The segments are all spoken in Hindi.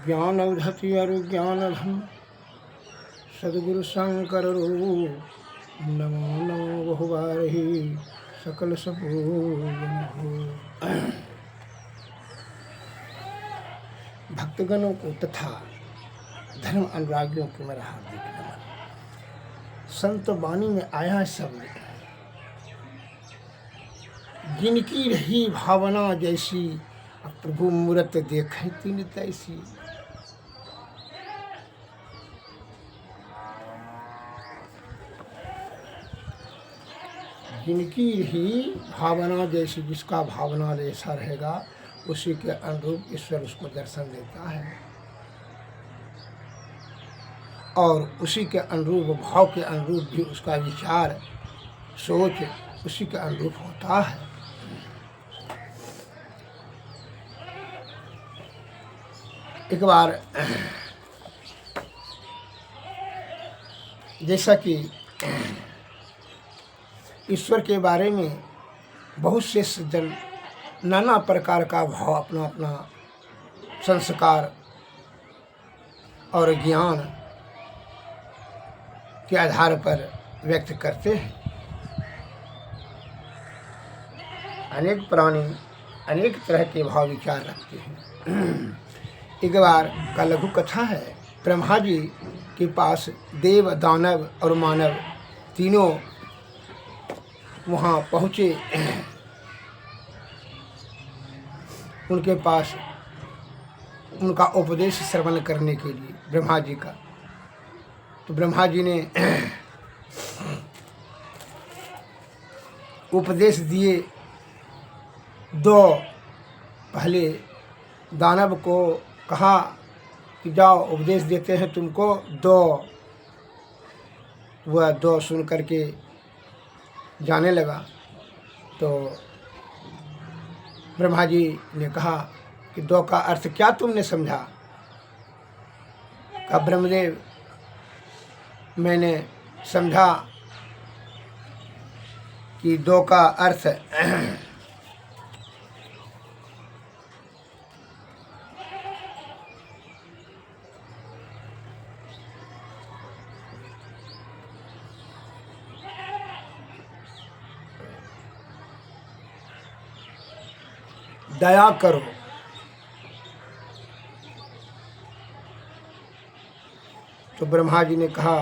ज्ञान अवधति अरुज्ञान धम सदगुरु शंकर रूप नमो नमो बहुबारही सकल सपूजन हो। भक्तगणों को तथा धर्म अनुरागियों को मेरा हार्दिक नमन। संत वाणी में आया शब्द जिनकी रही भावना जैसी, अब प्रभु मूरत देखे तीन तैसी। जिनकी ही भावना जैसी, जिसका भावना जैसा रहेगा उसी के अनुरूप ईश्वर उसको दर्शन देता है, और उसी के अनुरूप भाव के अनुरूप भी उसका विचार सोच उसी के अनुरूप होता है। एक बार जैसा कि ईश्वर के बारे में बहुत से सज्जन नाना प्रकार का भाव अपना अपना संस्कार और ज्ञान के आधार पर व्यक्त करते हैं। अनेक प्राणी अनेक तरह के भाव विचार रखते हैं। एक बार का लघु कथा है। ब्रह्मा जी के पास देव, दानव और मानव तीनों वहाँ पहुँचे। उनके पास उनका उपदेश श्रवण करने के लिए ब्रह्मा जी का। तो ब्रह्मा जी ने उपदेश दिए। दो पहले दानव को कहा कि जाओ उपदेश देते हैं तुमको, दो। वह दो सुन करके जाने लगा। तो ब्रह्मा जी ने कहा कि दो का अर्थ क्या तुमने समझा? कहा ब्रह्मदेव, मैंने समझा कि दो का अर्थ दया करो। तो ब्रह्मा जी ने कहा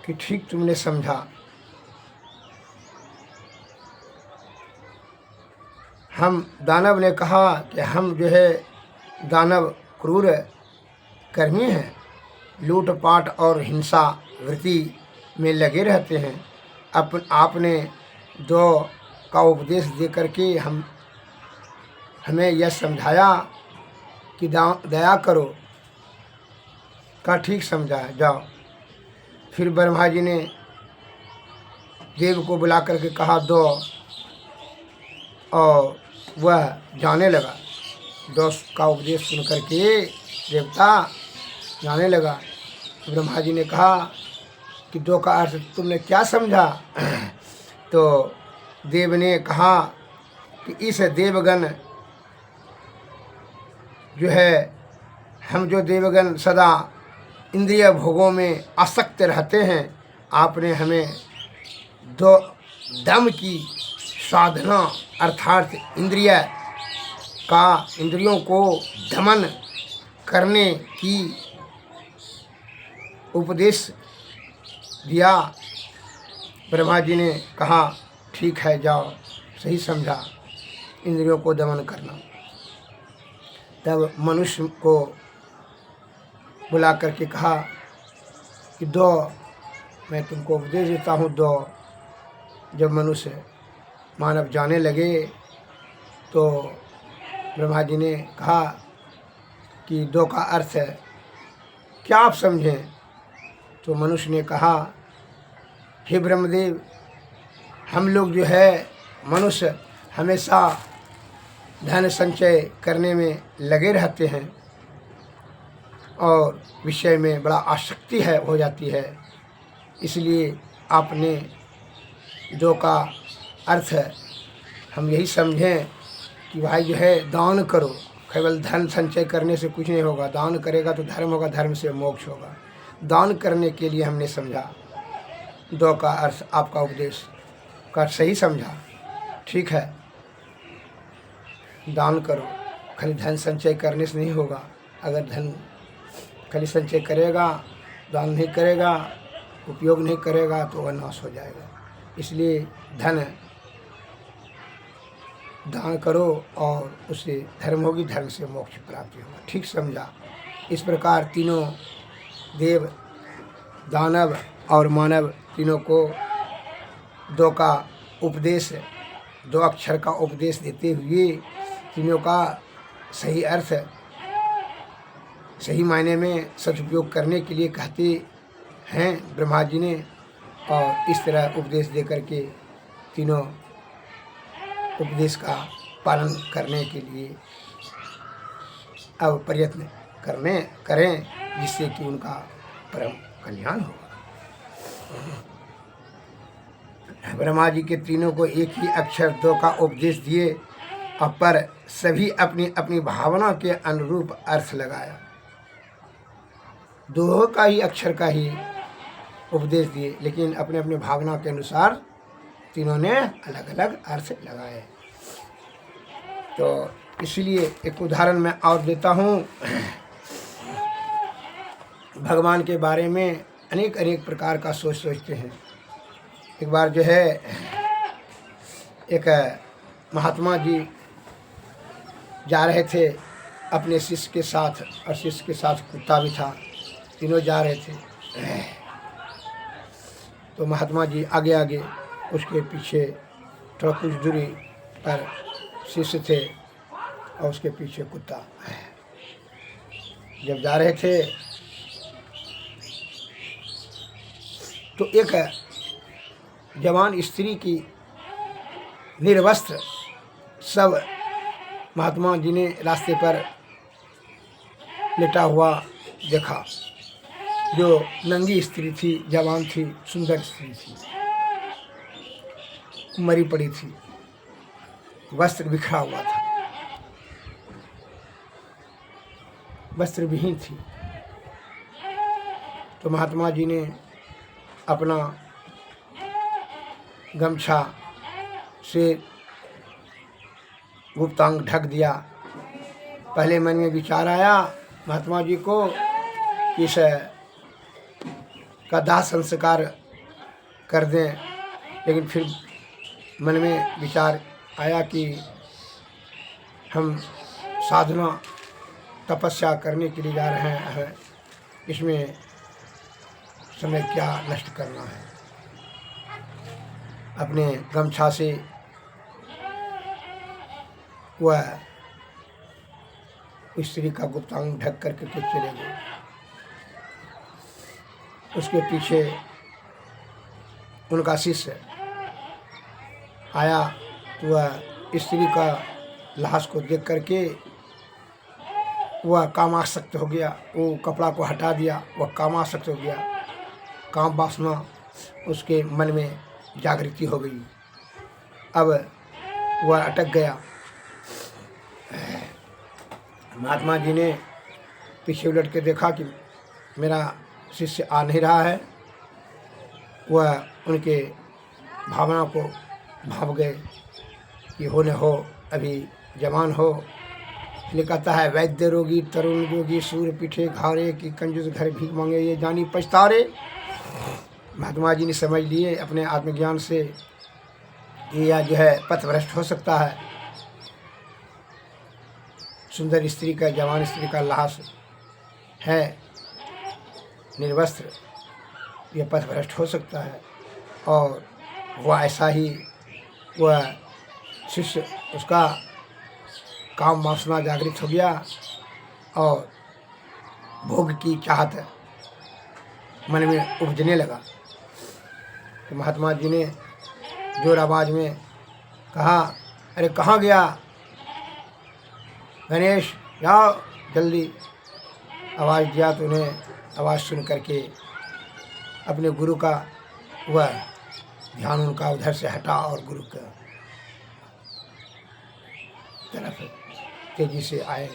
कि ठीक तुमने समझा। हम दानव ने कहा कि हम जो है दानव क्रूर कर्मी हैं, लूटपाट और हिंसा वृत्ति में लगे रहते हैं। आपने दो का उपदेश दे करके हमें यह समझाया कि दया करो। का ठीक समझा है, जाओ। फिर ब्रह्मा जी ने देव को बुला करके कहा दो, और वह जाने लगा। दो का उपदेश सुन करके देवता जाने लगा। ब्रह्मा जी ने कहा कि दो का अर्थ तुमने क्या समझा? तो देव ने कहा कि इस देवगण जो है, हम जो देवगण सदा इंद्रिय भोगों में आसक्त रहते हैं, आपने हमें दो दम की साधना अर्थात इंद्रियों को दमन करने की उपदेश दिया। ब्रह्मा जी ने कहा ठीक है, जाओ, सही समझा, इंद्रियों को दमन करना। तब मनुष्य को बुला करके कहा कि दो, मैं तुमको उपदेश देता हूँ, दो। जब मनुष्य मानव जाने लगे तो ब्रह्मा जी ने कहा कि दो का अर्थ है क्या आप समझें? तो मनुष्य ने कहा, हे ब्रह्मदेव, हम लोग जो है मनुष्य हमेशा धन संचय करने में लगे रहते हैं और विषय में बड़ा आसक्ति हो जाती है। इसलिए आपने दो का अर्थ हम यही समझें कि भाई जो है दान करो। केवल धन संचय करने से कुछ नहीं होगा। दान करेगा तो धर्म होगा, धर्म से मोक्ष होगा। दान करने के लिए हमने समझा, 2 का अर्थ आपका उपदेश का सही समझा, ठीक है। दान करो, खाली धन संचय करने से नहीं होगा। अगर धन खाली संचय करेगा, दान नहीं करेगा, उपयोग नहीं करेगा तो वह नाश हो जाएगा। इसलिए धन दान करो और उससे धर्म होगी, धर्म से मोक्ष प्राप्ति होगा। ठीक समझा। इस प्रकार तीनों देव, दानव और मानव तीनों को 2 का उपदेश, 2 अक्षर का उपदेश देते हुए तीनों का सही अर्थ, सही मायने में सदुपयोग करने के लिए कहते हैं ब्रह्मा जी ने। और इस तरह उपदेश दे करके तीनों उपदेश का पालन करने के लिए अब प्रयत्न करें, जिससे कि उनका परम कल्याण होगा। ब्रह्मा जी के तीनों को एक ही अक्षर 2 का उपदेश दिए, पर सभी अपनी अपनी भावना के अनुरूप अर्थ लगाया। 2 का ही अक्षर का ही उपदेश दिए, लेकिन अपने अपने भावना के अनुसार तीनों ने अलग अलग अर्थ लगाए। तो इसलिए एक उदाहरण मैं और देता हूँ। भगवान के बारे में अनेक प्रकार का सोचते हैं। एक बार जो है एक महात्मा जी जा रहे थे अपने शिष्य के साथ, और शिष्य के साथ कुत्ता भी था। तीनों जा रहे थे, तो महात्मा जी आगे आगे, उसके पीछे थोड़ा कुछ दूरी पर शिष्य थे और उसके पीछे कुत्ता। जब जा रहे थे तो एक जवान स्त्री की निर्वस्त्र सब महात्मा जी ने रास्ते पर लेटा हुआ देखा। जो नंगी स्त्री थी, जवान थी, सुंदर स्त्री थी, मरी पड़ी थी, वस्त्र बिखरा हुआ था, वस्त्र विहीन थी। तो महात्मा जी ने अपना गमछा से गुप्तांग ढक दिया। पहले मन में विचार आया महात्मा जी को कि इस का दाह संस्कार कर दें, लेकिन फिर मन में विचार आया कि हम साधना तपस्या करने के लिए जा रहे हैं, इसमें समय क्या नष्ट करना है। अपने गमछा से वह स्त्री का गुप्तांग ढक करके चले गए। उसके पीछे उनका शिष्य आया, तो वह स्त्री का लाश को देख करके वह कामासक्त हो गया। वो कपड़ा को हटा दिया, वह कामासक्त हो गया। काम वासना उसके मन में जागृति हो गई। अब वह अटक गया। महात्मा जी ने पीछे उलट के देखा कि मेरा शिष्य आ नहीं रहा है। वह उनके भावना को भाव गए कि हो न हो, अभी जवान हो। इसलिए कहता है, वैद्य रोगी तरुण जोगी सूर्य पीठे घारे की कंजूस घर भीख मांगे ये जानी पछतारे। महात्मा जी ने समझ लिए अपने आत्मज्ञान से ये या जो है पथभ्रष्ट हो सकता है। सुंदर स्त्री का, जवान स्त्री का लाश है, निर्वस्त्र, यह पथभ्रष्ट हो सकता है। और वह ऐसा ही वह शिष्य, उसका काम वासना जागृत हो गया और भोग की चाहत मन में उपजने लगा। तो महात्मा जी ने जोर आवाज में कहा, अरे कहाँ गया गणेश, जाओ जल्दी। आवाज़ दिया तो उन्हें आवाज़ सुन करके अपने गुरु का वह ध्यान उनका उधर से हटा और गुरु का तरफ तेजी से आए।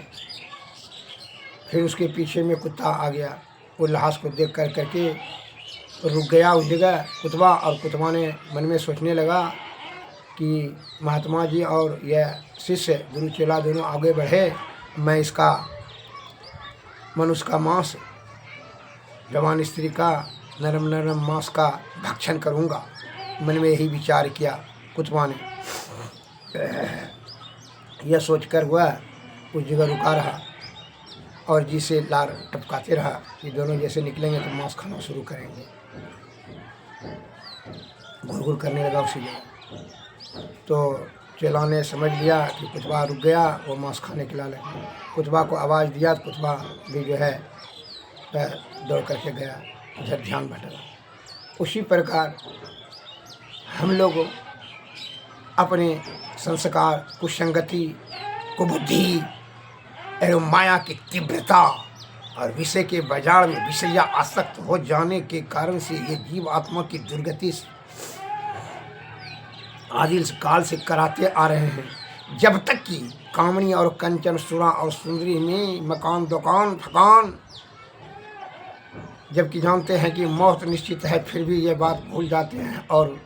फिर उसके पीछे में कुत्ता आ गया। वो लाश को देख कर करके रुक गया उस जगह कुतबा, और कुतबा ने मन में सोचने लगा कि महात्मा जी और यह शिष्य गुरु चेला दोनों आगे बढ़े, मैं इसका मनुष्य का मांस, जवान स्त्री का नरम नरम मांस का भक्षण करूँगा। मन में यही विचार किया कुतबा ने। यह सोचकर वह उस जगह रुका रहा और जिसे लार टपकाते रहा कि दोनों जैसे निकलेंगे तो मांस खाना शुरू करेंगे। घुर करने लगा उसी जगह। तो चेला ने समझ लिया कि कुतबा रुक गया, वो मांस खाने के लिए कुतबा को आवाज़ दिया। कुतबा भी जो है दौड़ करके गया, उधर ध्यान भटका। उसी प्रकार हम लोग अपने संस्कार, कुसंगति, कुबुद्धि एवं माया की तीव्रता और विषय के बाजार में विषया आसक्त हो जाने के कारण से ये जीव आत्मा की दुर्गति आदिल काल से कराते आ रहे हैं। जब तक कि कामनी और कंचन सुरा और सुंदरी में मकान दुकान थकान, जबकि जानते हैं कि मौत निश्चित है, फिर भी ये बात भूल जाते हैं और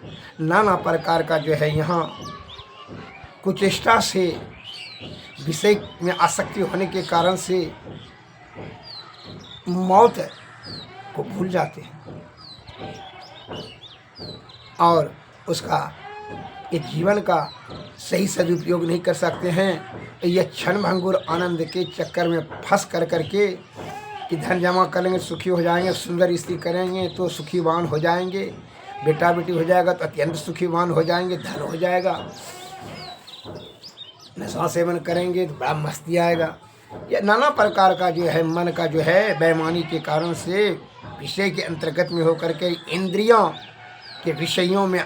नाना प्रकार का जो है यहाँ कुचेष्टा से विषय में आसक्ति होने के कारण से मौत को भूल जाते हैं और उसका ये जीवन का सही सदुपयोग नहीं कर सकते हैं। ये क्षण भंगुर आनंद के चक्कर में फंस कर करके कि धन जमा करेंगे सुखी हो जाएंगे, सुंदर स्त्री करेंगे तो सुखीवान हो जाएंगे, बेटा बेटी हो जाएगा तो अत्यंत सुखीवान हो जाएंगे, धन हो जाएगा, नशा सेवन करेंगे तो बड़ा मस्ती आएगा। ये नाना प्रकार का जो है मन का जो है बेईमानी के कारण से विषय के अंतर्गत में होकर के इंद्रियों के विषयों में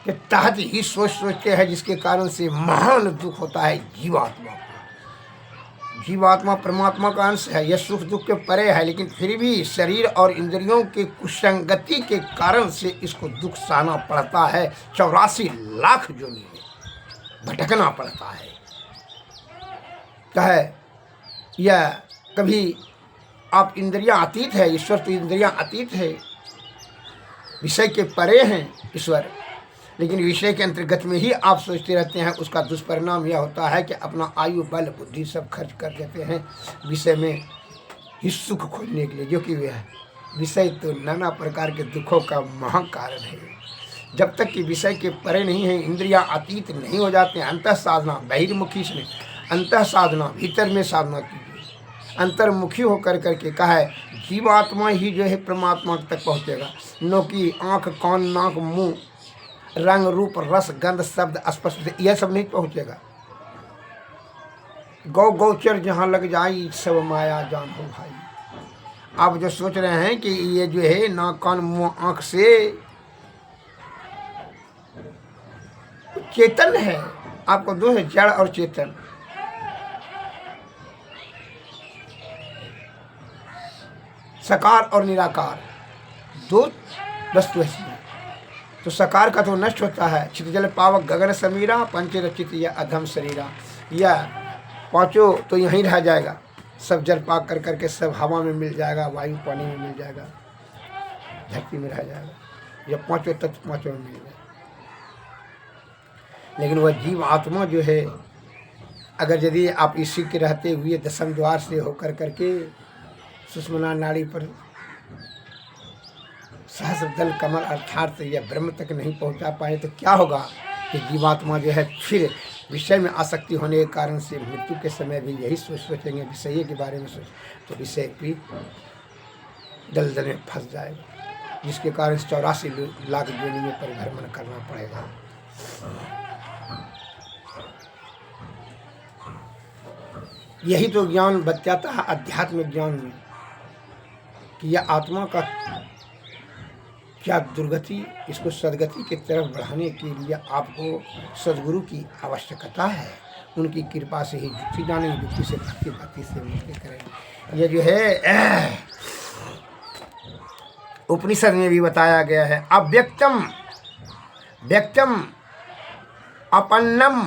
के तहत ही सोचते हैं, जिसके कारण से महान दुख होता है जीवात्मा को। जीवात्मा परमात्मा का अंश है, यह सुख दुख के परे है, लेकिन फिर भी शरीर और इंद्रियों के कुसंगति के कारण से इसको दुख सहना पड़ता है। 84 लाख जोनी में भटकना पड़ता है। कहे यह कभी आप इंद्रियां अतीत है, ईश्वर तो इंद्रियां अतीत है, विषय के परे हैं ईश्वर, लेकिन विषय के अंतर्गत में ही आप सोचते रहते हैं। उसका दुष्परिणाम यह होता है कि अपना आयु बल बुद्धि सब खर्च कर देते हैं विषय में ही सुख खोजने के लिए, जो कि वह विषय तो नाना प्रकार के दुखों का महाकारण है। जब तक कि विषय के परे नहीं है, इंद्रियां अतीत नहीं हो जाते हैं। अंतः साधना बहिर्मुखी से नहीं, अंतः साधना भीतर में साधना कीजिए। अंतर्मुखी होकर करके कहा है जीवात्मा ही जो है परमात्मा तक पहुँचेगा। नो कि आँख कान नाक मुँह रंग रूप रस गंध शब्द स्पर्श यह सब नहीं पहुँचेगा। गौ गौचर जहाँ लग जाए सब माया जान हो भाई। आप जो सोच रहे हैं कि ये जो है नाक कान मुँह आँख से चेतन है, आपको दो है जड़ और चेतन। साकार और निराकार दो वस्तु है। तो साकार का तो नष्ट होता है, चित जल पावक गगन समीरा पंच रचित या अधम शरीरा, यह पांचों तो यहीं रह जाएगा। सब जल पाक कर करके सब हवा में मिल जाएगा, वायु पानी में मिल जाएगा, धरती में रह जाएगा, यह पांचों तत्व पांचों में मिल जाएगा। लेकिन वह जीव आत्मा जो है, अगर यदि आप इसी के रहते हुए दशम द्वार से होकर करके सुषुम्ना नाड़ी पर सहस्र दल कमल अर्थात यह ब्रह्म तक नहीं पहुंचा पाए तो क्या होगा कि जीवात्मा जो है फिर विषय में आसक्ति होने के कारण से मृत्यु के समय भी यही सोचेंगे विषय के बारे में सोच, तो विषय भी दलदल में फंस जाएगा, जिसके कारण 84 लाख योनि में परिभ्रमण करना पड़ेगा। यही तो ज्ञान बताता है आध्यात्मिक ज्ञान में कि यह आत्मा का क्या दुर्गति, इसको सदगति की तरफ बढ़ाने के लिए आपको सदगुरु की आवश्यकता है। उनकी कृपा से ही जुक्ति जानेंगे, जुक्ति से भक्ति, भक्ति से मुक्ति करेंगे। ये जो है उपनिषद में भी बताया गया है, अव्यक्तम व्यक्तम अपन्नम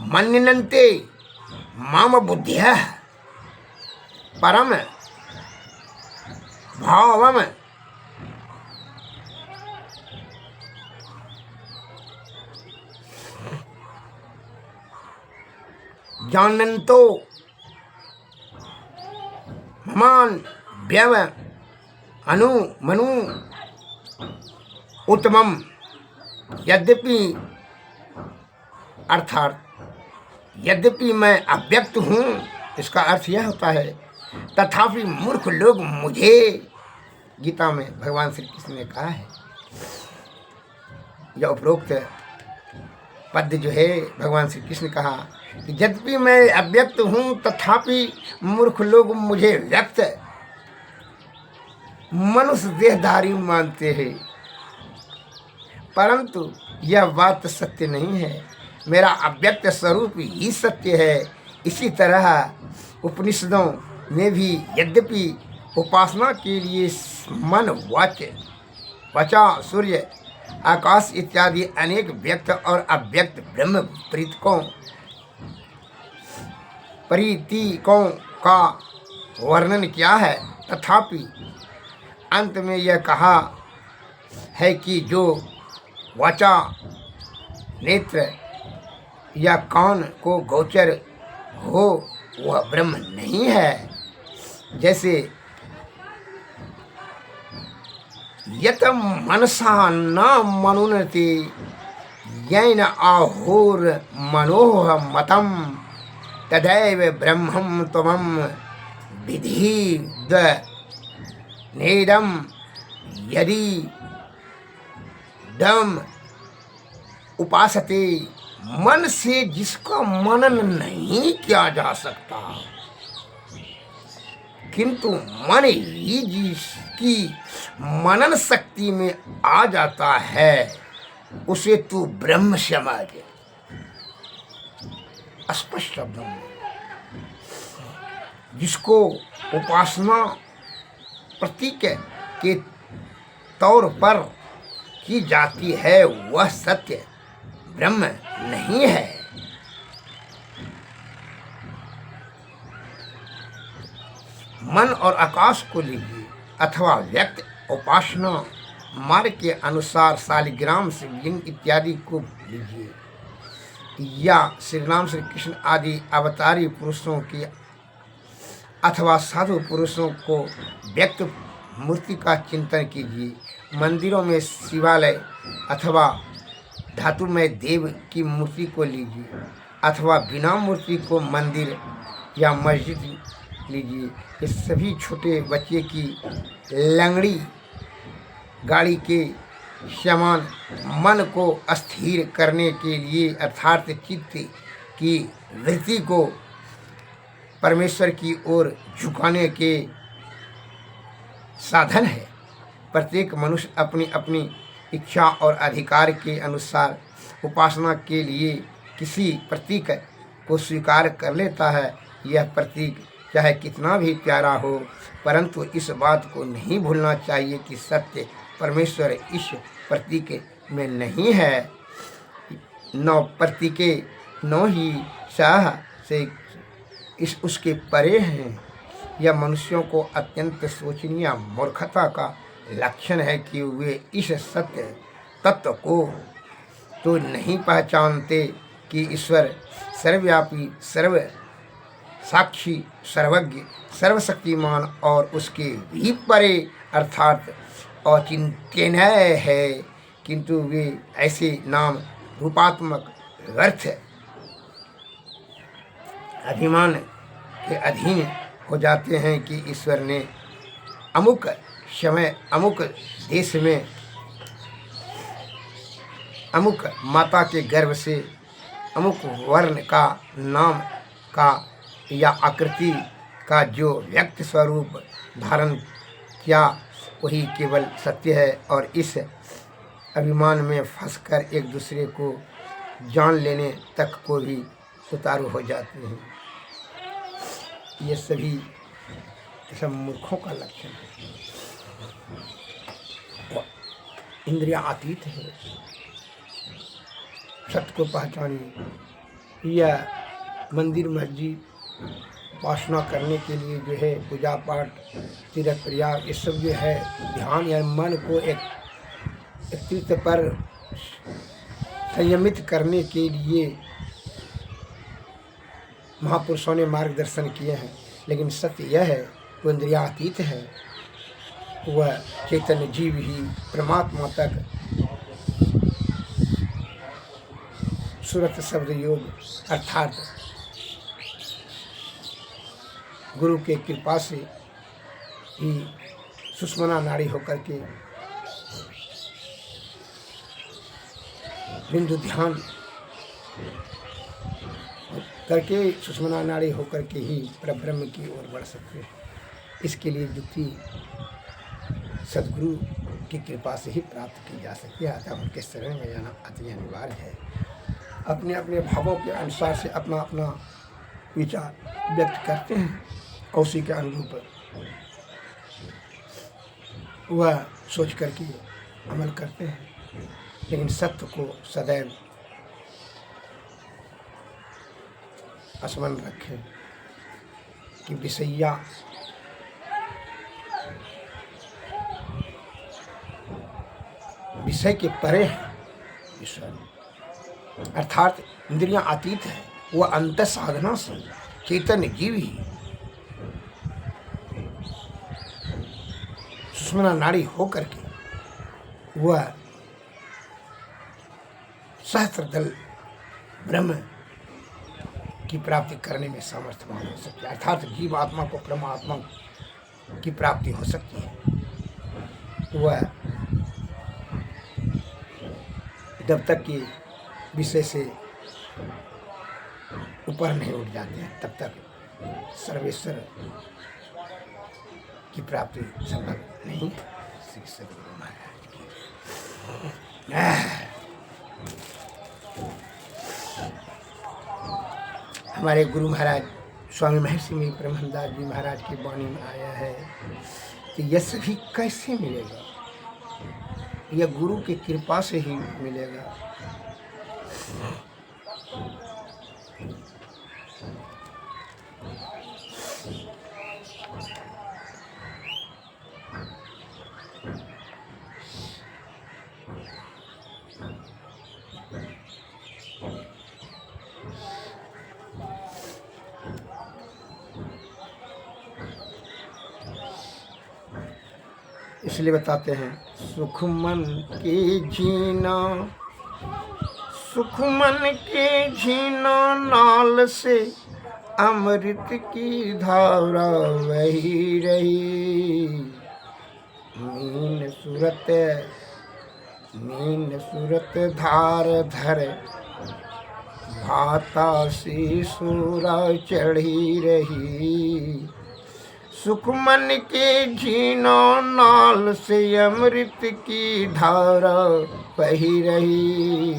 मन्यन्ते माम बुद्धिया परम भावम जानन्तो ममान व्यव अनु मनु उत्तमम। यद्यपि अर्थात यद्यपि मैं अव्यक्त हूँ, इसका अर्थ यह होता है तथापि मूर्ख लोग मुझे, गीता में भगवान श्री कृष्ण ने कहा है, यह उपरोक्त पद जो है भगवान श्री कृष्ण ने कहा कि यद्यपि मैं अव्यक्त हूँ तथापि मूर्ख लोग मुझे व्यक्त मनुष्य देहधारी मानते हैं, परंतु यह बात सत्य नहीं है। मेरा अव्यक्त स्वरूप ही सत्य है। इसी तरह उपनिषदों में भी यद्यपि उपासना के लिए मन, वचा, सूर्य, आकाश इत्यादि अनेक व्यक्त और अव्यक्त ब्रह्म प्रतीकों का वर्णन किया है, तथापि अंत में यह कहा है कि जो वाचा, नेत्र या कान को गोचर हो वह ब्रह्म नहीं है। जैसे यत मनसा न मनुनति येन आहुर मनोह मतम तदैव ब्रह्मं त्वमं विधीद नेदम। यदि दम उपासते, मन से जिसका मनन नहीं किया जा सकता, किंतु मन ही जिसकी मनन शक्ति में आ जाता है उसे तू ब्रह्म समझ। स्पष्ट शब्दों में जिसको उपासना प्रतीक के तौर पर की जाती है वह सत्य ब्रह्म नहीं है। मन और आकाश को लीजिए अथवा व्यक्त उपासना मार्ग के अनुसार शालिग्राम, शिवलिंग इत्यादि को लीजिए, या श्री राम, श्री कृष्ण आदि अवतारी पुरुषों की अथवा साधु पुरुषों को व्यक्त मूर्ति का चिंतन कीजिए। मंदिरों में शिवालय अथवा धातुमय देव की मूर्ति को लीजिए अथवा बिना मूर्ति को मंदिर या मस्जिद लीजिए। ये सभी छोटे बच्चे की लंगड़ी गाड़ी के समान मन को अस्थिर करने के लिए अर्थात चित्त की वृत्ति को परमेश्वर की ओर झुकाने के साधन है। प्रत्येक मनुष्य अपनी अपनी इच्छा और अधिकार के अनुसार उपासना के लिए किसी प्रतीक को स्वीकार कर लेता है। यह प्रतीक चाहे कितना भी प्यारा हो, परंतु इस बात को नहीं भूलना चाहिए कि सत्य परमेश्वर इस प्रतीक में नहीं है। नौ प्रतीके नौ ही शाह से इस उसके परे हैं। यह मनुष्यों को अत्यंत शोचनीय मूर्खता का लक्षण है कि वे इस सत्य तत्व को तो नहीं पहचानते कि ईश्वर सर्वव्यापी, सर्व साक्षी, सर्वज्ञ, सर्वशक्तिमान और उसके भी परे अर्थात अचिंत्यनीय है, किंतु वे ऐसे नाम रूपात्मक व्यर्थ अभिमान के अधीन हो जाते हैं कि ईश्वर ने अमुक समय अमुक देश में अमुक माता के गर्भ से अमुक वर्ण का, नाम का या आकृति का जो व्यक्त स्वरूप धारण किया वही केवल सत्य है, और इस अभिमान में फंसकर एक दूसरे को जान लेने तक को भी उतारू हो जाते हैं। ये सभी सब मूर्खों का लक्षण है। इंद्रिया अतीत है, सत्य को पहचानिए। यह मंदिर, मस्जिद, उपासना करने के लिए जो है पूजा पाठ, तीर्थ प्रयाग, ये सब जो है ध्यान या मन को एक तीर्थ पर संयमित करने के लिए महापुरुषों ने मार्गदर्शन किए हैं। लेकिन सत्य यह है वो इंद्रियातीत है, वह चैतन्य जीव ही परमात्मा तक सुरत शब्द योग अर्थात गुरु के कृपा से ही सुषुम्ना नाड़ी होकर के बिंदु ध्यान करके सुषुम्ना नाड़ी होकर के ही परब्रह्म की ओर बढ़ सकते हैं। इसके लिए युक्ति सदगुरु की कृपा से ही प्राप्त की जा सकती है। अतः उनके शरण में जाना अति अनिवार्य है। अपने अपने भावों के अनुसार से अपना अपना विचार व्यक्त करते हैं और उसी के अनुरूप वह सोच करके अमल करते हैं। लेकिन सत्य को सदैव स्मरण रखें कि विषया विषय के परे है ईश्वर, अर्थात इंद्रियां अतीत है। वह अंत साधना से चैतन्य जीव ही सुषुम्ना नाड़ी होकर के वह सहस्त्रदल ब्रह्म की प्राप्ति करने में सामर्थ्यवान हो सकती है। अर्थात जीव आत्मा को परमात्मा की प्राप्ति हो सकती है। वह जब तक कि विषय से ऊपर नहीं उठ जाते हैं तब तक सर्वेश्वर की प्राप्ति संभव नहीं है। श्री सद्गुरु महाराज की। हमारे गुरु महाराज स्वामी महर्षि में ब्रह्मदास जी महाराज की वाणी में आया है कि यह सभी कैसे मिलेगा, यह गुरु की कृपा से ही मिलेगा। इसलिए बताते हैं सुख मन की झीना, सुख मन के झीना नाल से अमृत की धारा वही रही। मीन सूरत धार धर भाता सी सूरा चढ़ी रही। सुख मन के झीनों नाल से अमृत की धारा बही रही।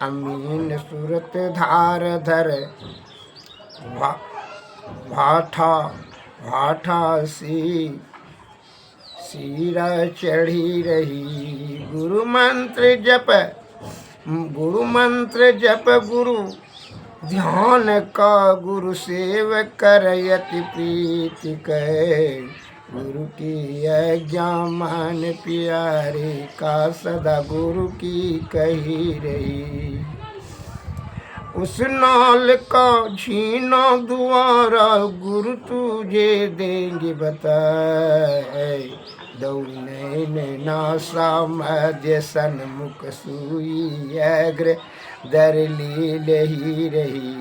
अमीन सूरत धार धर भाठा सी सीरा चढ़ी रही। गुरु मंत्र जप गुरु ध्यान का गुरु सेव कर यति प्रीति कहे। गुरु की आज्ञा मान प्यारे का सदा गुरु की कही रही। उस नाल का झीना द्वारा गुरु तुझे देंगे बताए। दौने नासा मध्य सन्मुख सुई अग्र दर ली ही रही।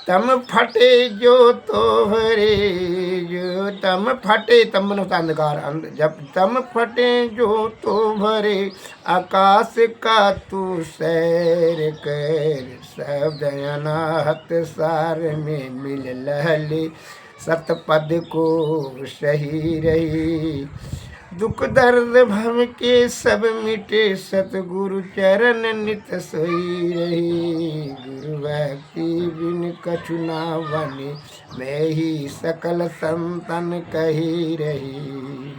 तम फटे जो तोहरे जो तम फटे तम मनुष्य अंधकार जब तम फटे जो तो भरे आकाश का तू सैर कर। शब्द अनाहत सार में मिल लहली सतपद को सही रही। दुख दर्द भव के सब मिटे सतगुरु चरण नित सोई रही। गुरु भक्ति बिन कछु ना बने मैं ही सकल संतन कही रही।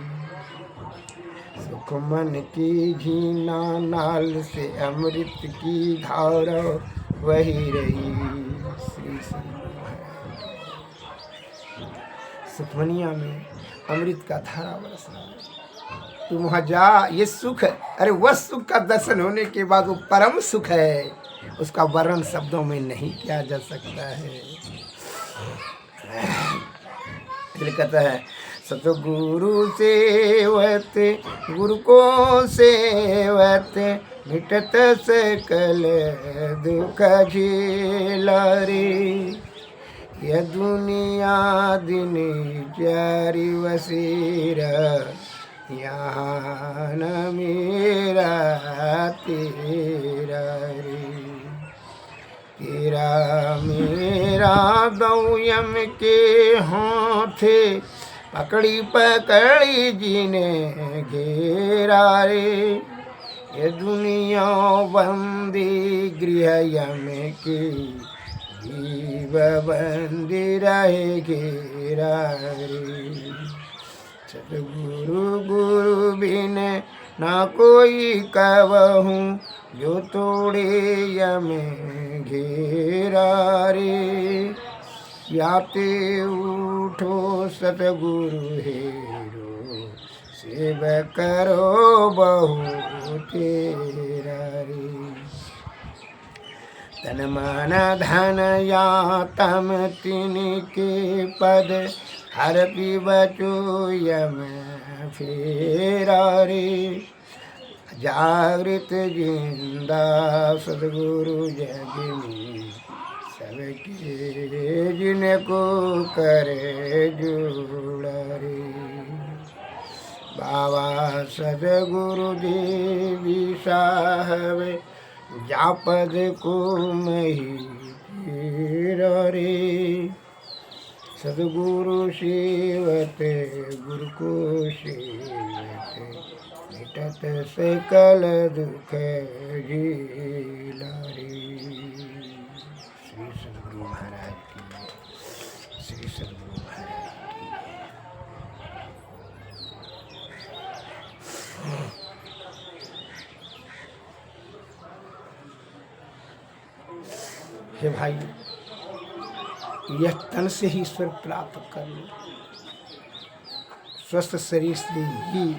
सुख मन की झीना नाल से अमृत की धारा वही रही। श्री सुखमनिया में अमृत का धारा बरस रहा है। तू वहाँ जा, ये सुख है। अरे वह सुख का दर्शन होने के बाद वो परम सुख है, उसका वर्णन शब्दों में नहीं किया जा सकता है। इसलिए कहता है सतगुरु सेवत, गुरु को सेवत, मिटत सकल दुख झेला रे। यह दुनिया दिन चारि वसेरा, यहाँ न मेरा तेरा रे। तेरा मेरा दौ यम के हाथे, पकड़ी पकड़ी जीने घेरा रे। ये दुनिया बंदी गृह यम की, जीव बंदी रहे घेरा रे। सतगुरु गुरु बिन ना कोई कबहू, जो तोड़े यम घेरा रे। याते उठो सतगुरु हेरो, सेव करो बहु तेरा रे। तन मन धन या तम तिनके पद, हर पिबचो यम फेरा रे। जागृत जिंदा सद्गुरु जग में, सबके जिनको करे जोड़ा रे। बाबा सद्गुरु देवी साहब, जा पद को मही तेरा रे। सद्गुरु सेवत, गुरु को सेवत, मिटत सकल दुख झेला रे। श्री सद्गुरु महाराज की, श्री सद्गुरु महाराज की। हे भाई, यह तन से ही ईश्वर प्राप्त कर लो। स्वस्थ शरीर से ही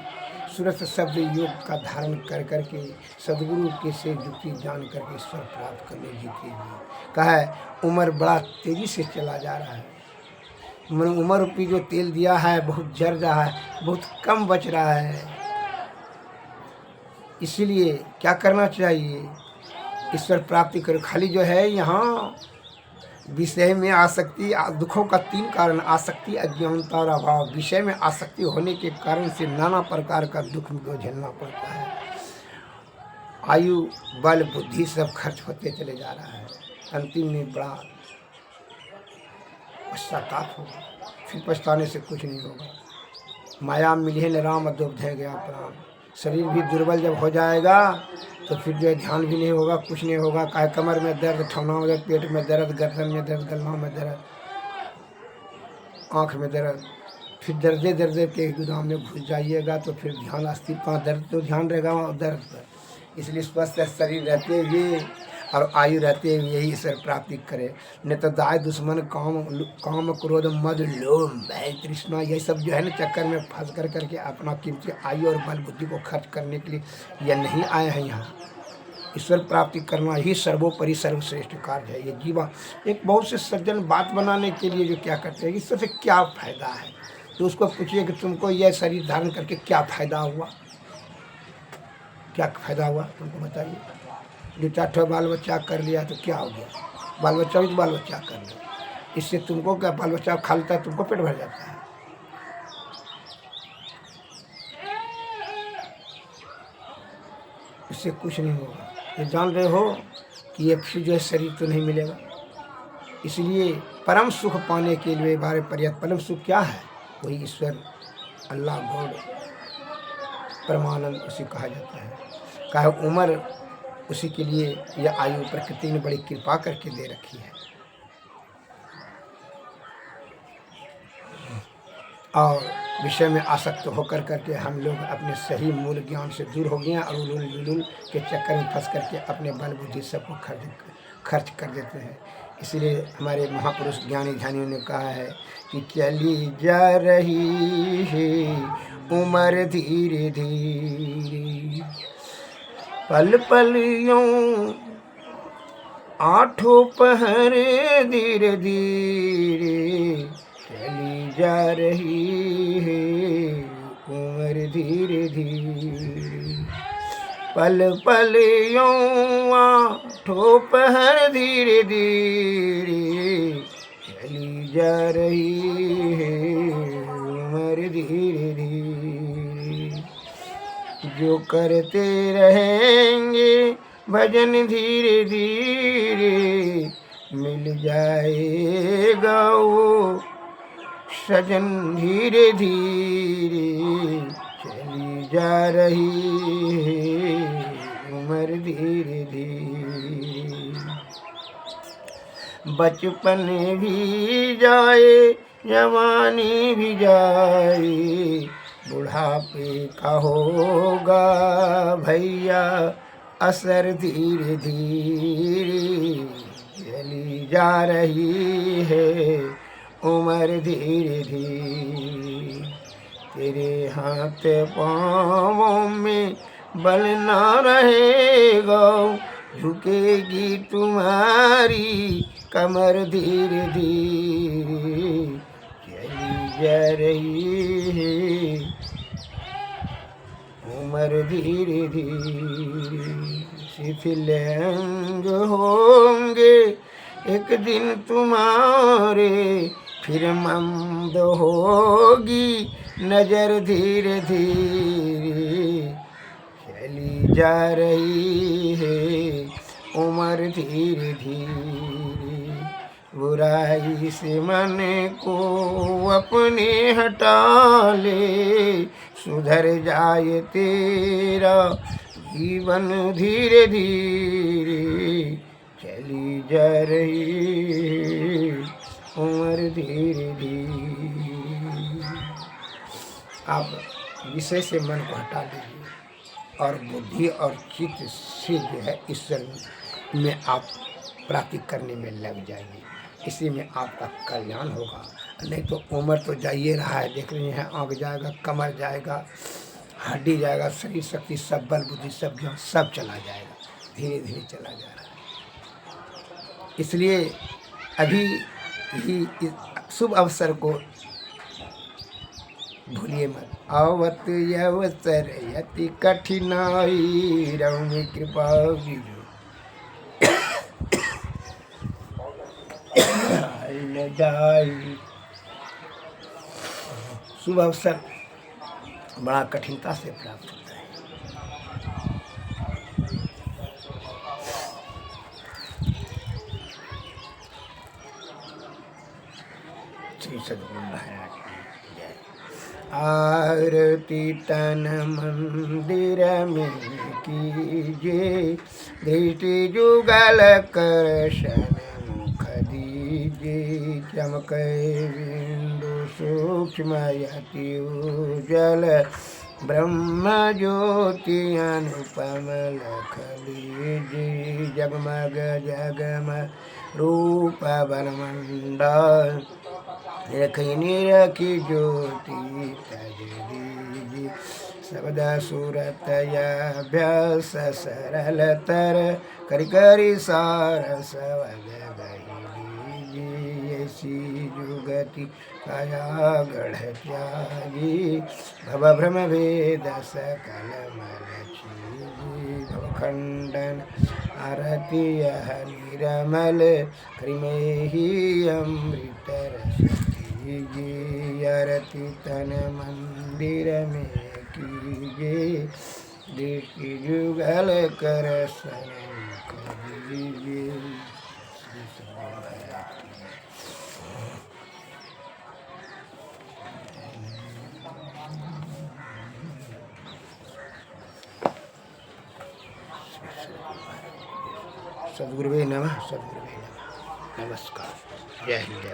सुरत शब्द योग का धारण कर करके सदगुरु के से युक्ति जान करके ईश्वर प्राप्त कर ले जीते जी। कहा है उम्र बड़ा तेजी से चला जा रहा है। उम्र रूपी जो तेल दिया है बहुत जर रहा है, बहुत कम बच रहा है। इसीलिए क्या करना चाहिए? ईश्वर प्राप्ति करो। खाली जो है यहाँ विषय में आसक्ति, दुखों का 3 कारण, आसक्ति, अज्ञानता और अभाव। विषय में आसक्ति होने के कारण से नाना प्रकार का दुख को झेलना पड़ता है। आयु, बल, बुद्धि सब खर्च होते चले जा रहा है। अंतिम में बड़ा पश्चाताप होगा, फिर पछताने से कुछ नहीं होगा। माया मिले न राम दुग्ध गया प्राण। शरीर भी दुर्बल जब हो जाएगा तो फिर जो है ध्यान भी नहीं होगा, कुछ नहीं होगा। काहे कमर में दर्द, ठौना में दर्द, पेट में दर्द, गर्दन में दर्द, गलना में दर्द, आँख में दर्द, फिर दर्दे दर्दे के गोदाम में घुस जाइएगा तो फिर ध्यान अस्थिर, कहाँ दर्द तो ध्यान रहेगा वहाँ दर्द पर। इसलिए स्वस्थ शरीर रहते हुए और आयु रहते हुए यही ईश्वर प्राप्ति करे। न तो दाय दुश्मन काम क्रोध मद लोभ भय तृष्णा, यही सब जो है ना चक्कर में फंस कर करके अपना कीमती आयु और बल बुद्धि को खर्च करने के लिए यह नहीं आए हैं। यहाँ ईश्वर प्राप्ति करना ही सर्वोपरि सर्वश्रेष्ठ कार्य है। ये जीवन एक बहुत से सज्जन बात बनाने के लिए जो क्या करते हैं, ईश्वर से क्या फ़ायदा है, तो उसको पूछिए कि तुमको यह शरीर धारण करके क्या फ़ायदा हुआ, क्या फ़ायदा हुआ तुमको बताइए। 2-4 बाल बच्चा कर लिया तो क्या हो गया? बाल बच्चा भी तो बाल बच्चा कर लिया, इससे तुमको क्या? बाल बच्चा खा लेता है तुमको पेट भर जाता है। इससे कुछ नहीं होगा। ये जान रहे हो कि ये फिर जो है शरीर तो नहीं मिलेगा। इसलिए परम सुख पाने के लिए बारे पर्याप्त परम सुख क्या है? वही ईश्वर, अल्लाह, गॉड, परमानंद उसी कहा जाता है। कहा उम्र उसी के लिए यह आयु प्रकृति ने बड़ी कृपा करके दे रखी है। और विषय में आसक्त होकर करके हम लोग अपने सही मूल ज्ञान से दूर हो गए हैं और उलूल के चक्कर में फंस करके अपने बल बुद्धि सबको खर्च कर देते हैं। इसलिए हमारे महापुरुष ज्ञानी ध्यानियों ने कहा है कि चली जा रही है उम्र धीरे धीरे, पल पल यूं आठों पहर धीरे धीरे, चली जा रही है उम्र धीरे धीरे, पल पल यूं आठों पहर धीरे धीरे, चली जा रही है उम्र धीरे धीरे। जो करते रहेंगे भजन धीरे धीरे, मिल जाएगा वो सजन धीरे धीरे, चली जा रही है उम्र धीरे धीरे। बचपन भी जाए जवानी भी जाए, बुढ़ापे का होगा भैया असर धीरे धीरे, चली जा रही है उम्र धीरे धीरे। तेरे हाथ पाँवों में बल ना रहेगा, झुकेगी तुम्हारी कमर धीरे धीरे, चली जा रही है उम्र धीरे धीरे। शिथिल अंग होंगे एक दिन तुम्हारे, फिर मंद होगी नजर धीरे धीरे, चली जा रही है उम्र धीरे धीरे। बुराई से मन को अपने हटा ले, सुधर जाए तेरा जीवन धीरे धीरे, चली जा रही उम्र धीरे धीरे। आप विषय से मन को हटा लीजिए और बुद्धि और चित्त से जो है ईश्वर में आप प्राप्ति करने में लग जाएंगे। इसी में आपका कल्याण होगा। नहीं तो उम्र तो जाइए रहा है, देख रहे हैं, आँख जाएगा, कमर जाएगा, हड्डी जाएगा, शरीर शक्ति सब, बल बुद्धि सब ज्ञान सब चला जाएगा, धीरे धीरे चला जा रहा है। इसलिए अभी ही इस शुभ अवसर को भूलिए मत। आवत अवसर यति कठिनाई, रहु में कृपा कीजो न जाई। शुभ अवसर बड़ा कठिनता से प्राप्त होता है। श्री सद्गुरु महाराज की जय। आरती तन मंदिर में कीजिए, दृष्टि जुगल कर शन मुख दीजिए, चमके बिंदु सूक्ष्म यति उज्जल, ब्रह्म ज्योति अनुपम लख लीजिए, जगमग जगमग रूप वनमंडल, रखी निरखी ज्योति तज दीजिए, शब्द सूरत अभ्यास सरल तर, करि करि सार सवग दीजिए, ऐसी जुगति काया गढ़ त्यागी, भव भ्रम भेद सकल मल छीजी, भव खंडन आरती यह निरमल, करिमे ही अमृत रस कीजिए, आरती तन मंदिर में कीजिए, दृष्टि जुगल कर सनमुख दीजिए। सद्गुरुवे नमः, सद्गुरुवे नमः। नमस्कार। जय हिंद।